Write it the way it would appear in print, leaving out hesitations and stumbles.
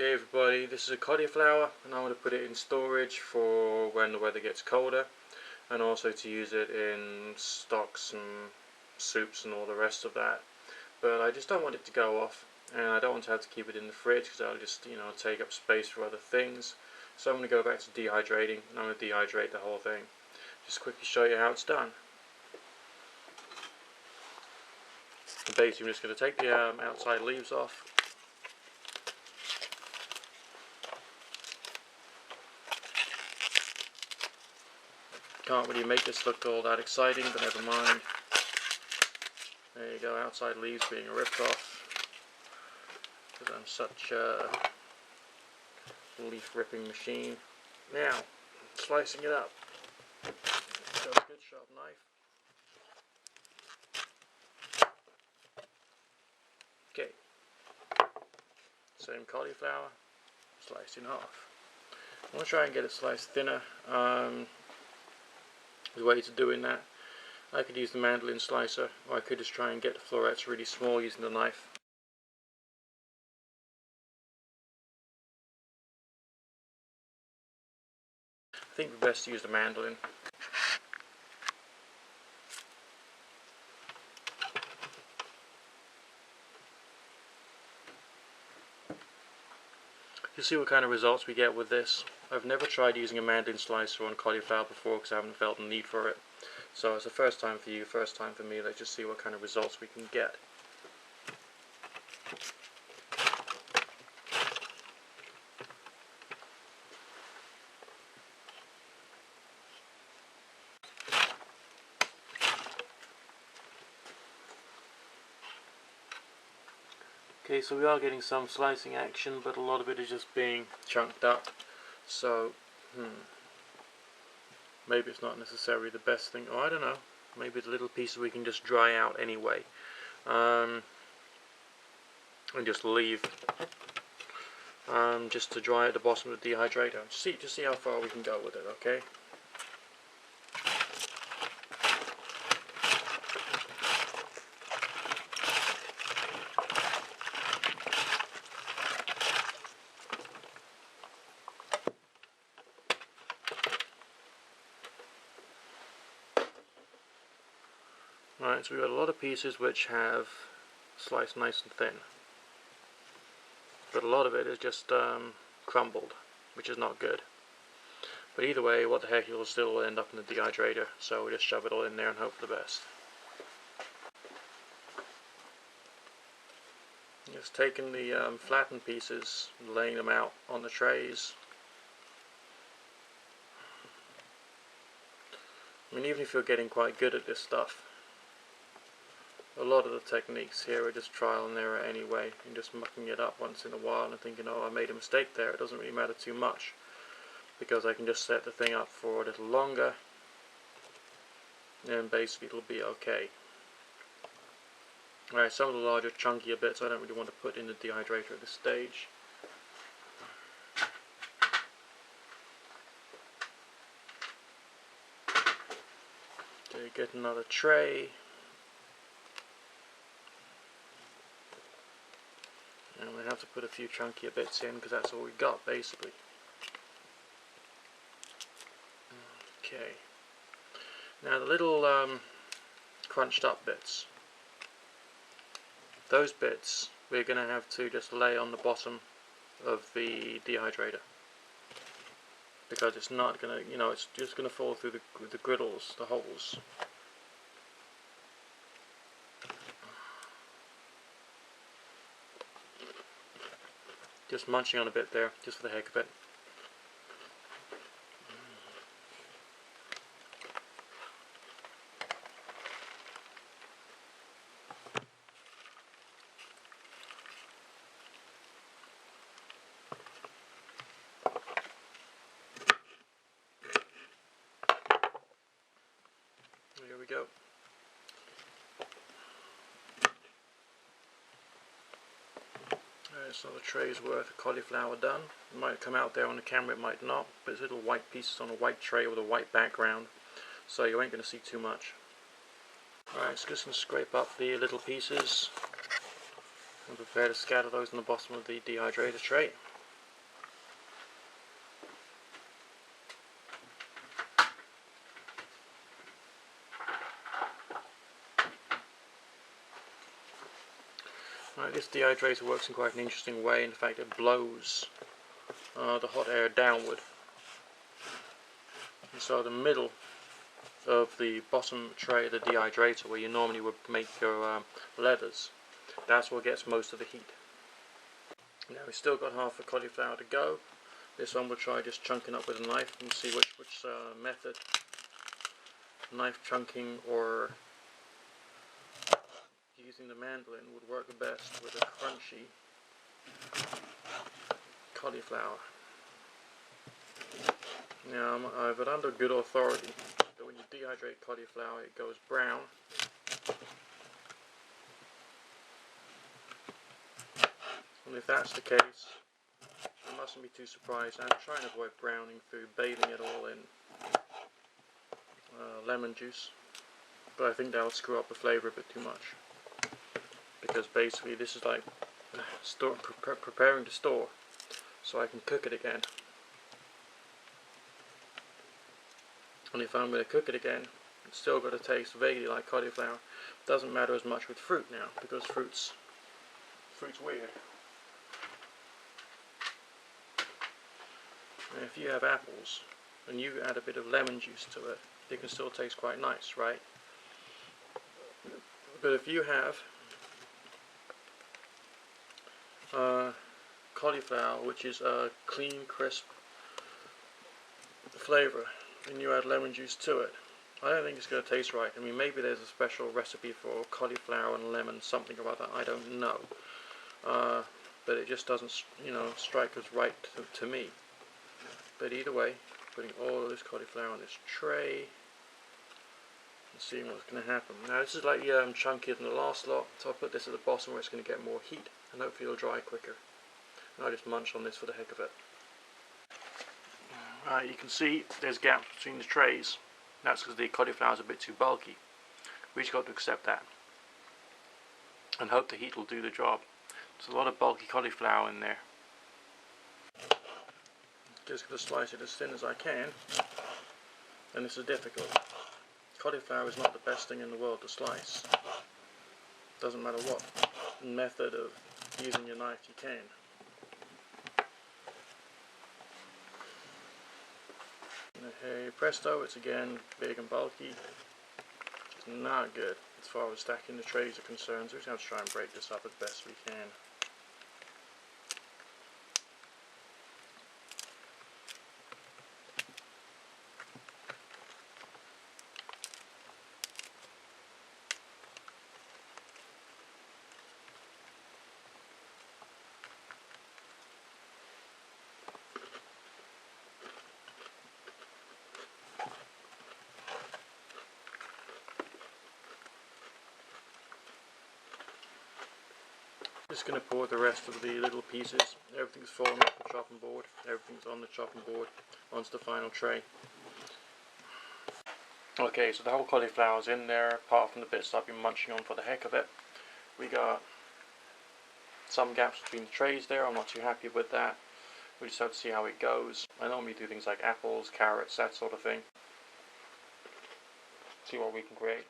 Okay everybody, this is a cauliflower and I'm going to put it in storage for when the weather gets colder, and also to use it in stocks and soups and all the rest of that. But I just don't want it to go off, and I don't want to have to keep it in the fridge because that'll just, take up space for other things. So I'm going to go back to dehydrating, and I'm going to dehydrate the whole thing. Just quickly show you how it's done. And basically I'm just going to take the outside leaves off. Can't really make this look all that exciting, but never mind. There you go, outside leaves being ripped off, because I'm such a leaf ripping machine. Now, slicing it up. Got a good sharp knife. Okay, same cauliflower, sliced in half. I'm going to try and get it sliced thinner. There's ways of doing that. I could use the mandolin slicer, or I could just try and get the florets really small using the knife. I think we're best to use the mandolin. You'll see what kind of results we get with this. I've never tried using a mandolin slicer on cauliflower before because I haven't felt the need for it. So it's the first time for you, first time for me. Let's just see what kind of results we can get. Okay, so we are getting some slicing action, but a lot of it is just being chunked up. So, maybe it's not necessarily the best thing. Or I don't know. Maybe the little pieces we can just dry out anyway, and just leave, just to dry at the bottom of the dehydrator. Just see how far we can go with it. Okay. Right, so we've got a lot of pieces which have sliced nice and thin, but a lot of it is just crumbled, which is not good. But either way, what the heck, it'll still end up in the dehydrator, so we just shove it all in there and hope for the best. Just taking the flattened pieces and laying them out on the trays. I mean, even if you're getting quite good at this stuff, a lot of the techniques here are just trial and error anyway, and just mucking it up once in a while and thinking, oh, I made a mistake there. It doesn't really matter too much, because I can just set the thing up for a little longer and basically it'll be okay. Alright, some of the larger chunkier bits I don't really want to put in the dehydrator at this stage. Okay, get another tray. And we have to put a few chunkier bits in because that's all we got basically. Okay. Now the little crunched up bits. Those bits we're going to have to just lay on the bottom of the dehydrator, because it's not going to, it's just going to fall through the griddles, the holes. Just munching on a bit there, just for the heck of it. Here we go. There's another tray's worth of cauliflower done. It might come out there on the camera, it might not, but it's little white pieces on a white tray with a white background, so you ain't going to see too much. Alright, so just going to scrape up the little pieces and prepare to scatter those on the bottom of the dehydrator tray. Right, this dehydrator works in quite an interesting way. In fact, it blows the hot air downward. And so the middle of the bottom tray of the dehydrator, where you normally would make your leathers, that's what gets most of the heat. Now we've still got half a cauliflower to go. This one we'll try just chunking up with a knife and see which method, knife chunking or using the mandolin, would work the best with a crunchy cauliflower. Now I've it under good authority that when you dehydrate cauliflower it goes brown. And if that's the case, you mustn't be too surprised. I'm trying to avoid browning through bathing it all in lemon juice, but I think that will screw up the flavour a bit too much, because basically this is like preparing to store so I can cook it again. And if I'm going to cook it again, it's still got to taste vaguely like cauliflower. Doesn't matter as much with fruit now, because fruit's weird. And if you have apples and you add a bit of lemon juice to it, it can still taste quite nice, right? But if you have cauliflower, which is a clean, crisp flavour, and you add lemon juice to it, I don't think it's going to taste right. I mean, maybe there's a special recipe for cauliflower and lemon, something about that, I don't know. But it just doesn't, strike as right to me. But either way, putting all of this cauliflower on this tray and seeing what's going to happen. Now this is like chunkier than the last lot, so I'll put this at the bottom where it's going to get more heat and hopefully it'll dry quicker. And I'll just munch on this for the heck of it. Right, you can see there's gaps between the trays. That's because the cauliflower is a bit too bulky. We just got to accept that and hope the heat will do the job. There's a lot of bulky cauliflower in there. Just going to slice it as thin as I can, and this is difficult. Cauliflower is not the best thing in the world to slice. Doesn't matter what method of using your knife you can. Hey presto, it's again big and bulky. It's not good as far as stacking the trays are concerned, so we're going to try and break this up as best we can. Just going to pour the rest of the little pieces. Everything's fallen off the chopping board. Everything's on the chopping board onto the final tray. Okay, so the whole cauliflower's in there, apart from the bits I've been munching on for the heck of it. We got some gaps between the trays there. I'm not too happy with that. We just have to see how it goes. I normally do things like apples, carrots, that sort of thing. See what we can create.